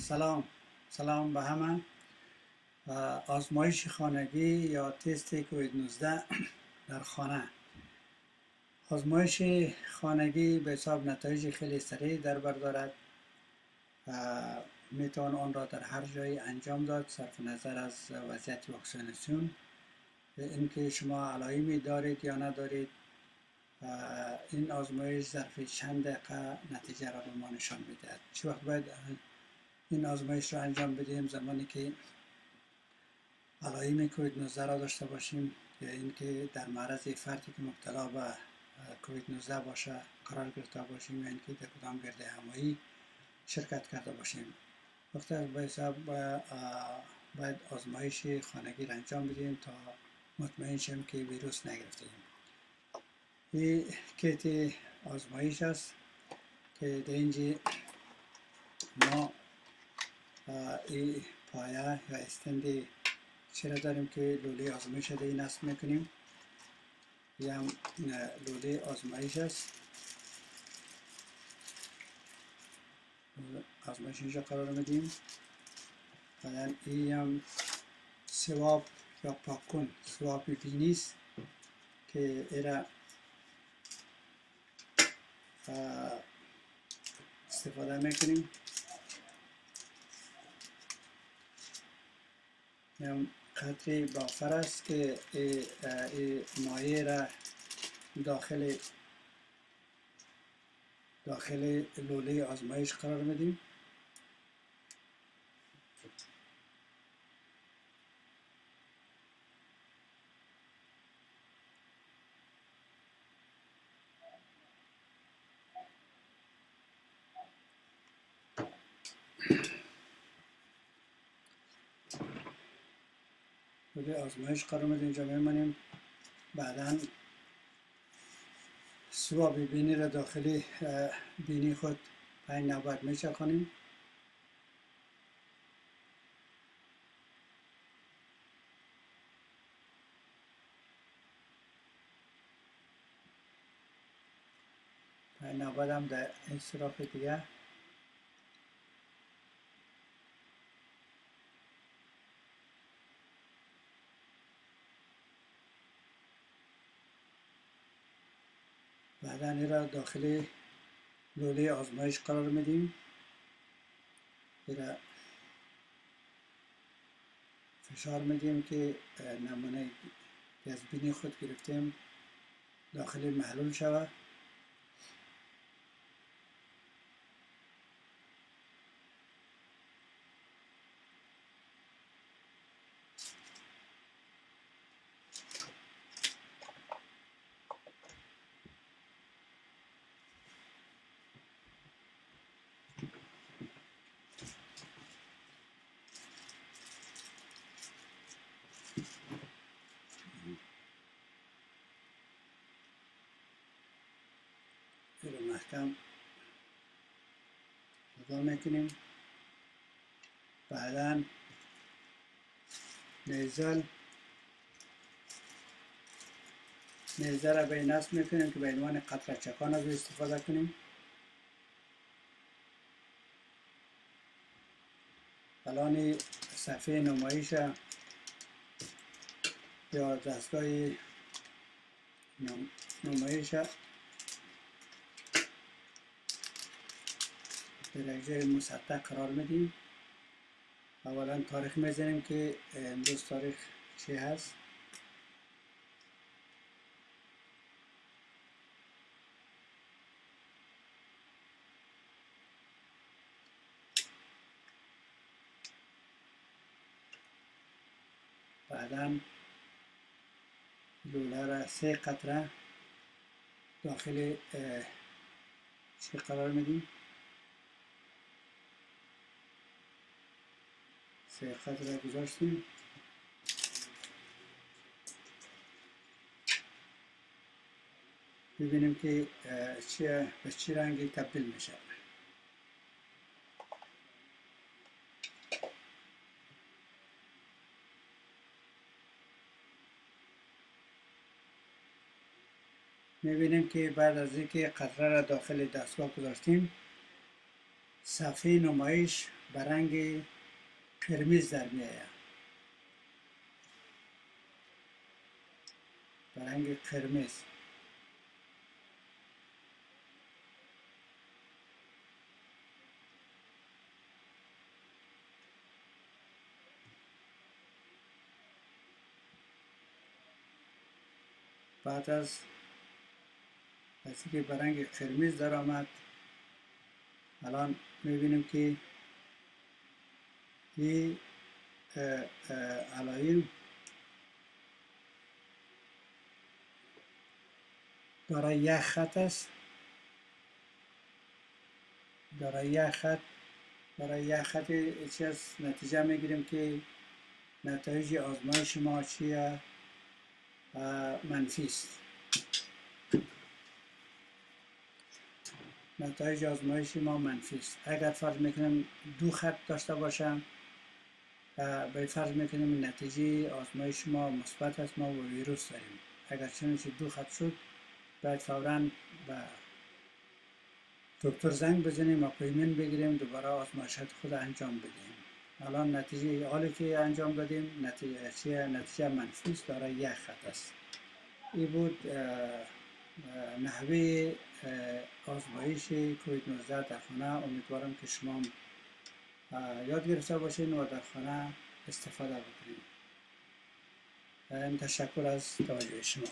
سلام به همه. آزمایش خانگی یا تست کووید 19 در خانه. آزمایش خانگی به حساب نتایج خیلی سریع در بر دارد. میتوان آن را در هر جایی انجام داد صرف نظر از وضعیت واکسیناسیون، اینکه شما علائمی دارید یا ندارید. این آزمایش ظرف چند دقیقه نتیجه را به ما نشان میدهد. چه وقت باید این آزمایش را انجام بدیم؟ زمانی که علائم کووید 19 را داشته باشیم یا اینکه در معرض فردی که مبتلا به کووید 19 باشه قرار گرفته باشیم یا اینکه در کدام گرد همایی شرکت کرده باشیم. وقتی به حساب باید آزمایش خانگی را انجام بدیم تا مطمئن شیم که ویروس نگرفتیم. این کیت آزمایش است که در اینجا ما این پایه یا استند چرا داریم که لوله آزمایش را این نصب میکنیم. یه هم لوله آزمایش است. آزمایش اینجا قرار میدیم. بعد این هم سواب یا پاکن، سواب بینی است که ایرا استفاده میکنیم. هم قطره بافر است که مایع را داخل لوله آزمایش قرار میدیم. لوله آزمایش قرار میدیم، اینجا میمانیم. بعدا سواب بینی را داخل بینی خود 5 نوبت میچرخانیم. نوبت هم در این سراخ دیگه. بعدا این را داخل لوله آزمایش قرار میدیم. این را فشار میدیم که نمونه که از بینی خود گرفتیم داخل محلول شود. این رو محکم جدا میکنیم. بعدا نیزه را به این نصب میکنیم که به عنوان قطره چکان از استفاده کنیم. الان صفحه نمایش یا دستگاه نمایش درجه مسطح قرار میدیم. اولا تاریخ میزنیم که امروز تاریخ چی هست. بعدا لوله را 3 قطره داخل چی قرار میدیم. 3 قطره گذاشتیم. ببینیم که به چی رنگی تبدیل میشه. میبینیم که بعد از اینکه قطره را داخل دستگاه گذاشتیم صفحه نمایش به رنگ قرمز در می آید، به رنگ قرمز. بعد از که به رنگ قرمز در آمد، الان میبینیم که این علائم برای یک خط است. برای یک خط چیز نتیجه میگیریم که نتایج آزمایش ما چیه؟ منفی است. نتایج آزمایش ما منفی است. اگر فرض میکنیم دو خط داشته باشم، به فرض میکنیم نتیجه آزمایش ما مثبت است، ما با ویروس داریم. اگر چنانچه دو خط شد، باید فوراً به دکتر زنگ بزنیم، اپایمنت بگیریم، دوباره آزمایشات خود انجام بدیم. الان نتیجه حالی که انجام دادیم نتیجه چیه؟ نتیجه منفی است، دارای یک خط است. این بود نحوه آزمایش کووید 19 در خانه. امیدوارم که شما یاد گرفته باشین و در خانه استفاده بکنید. تشکر از توجه شما.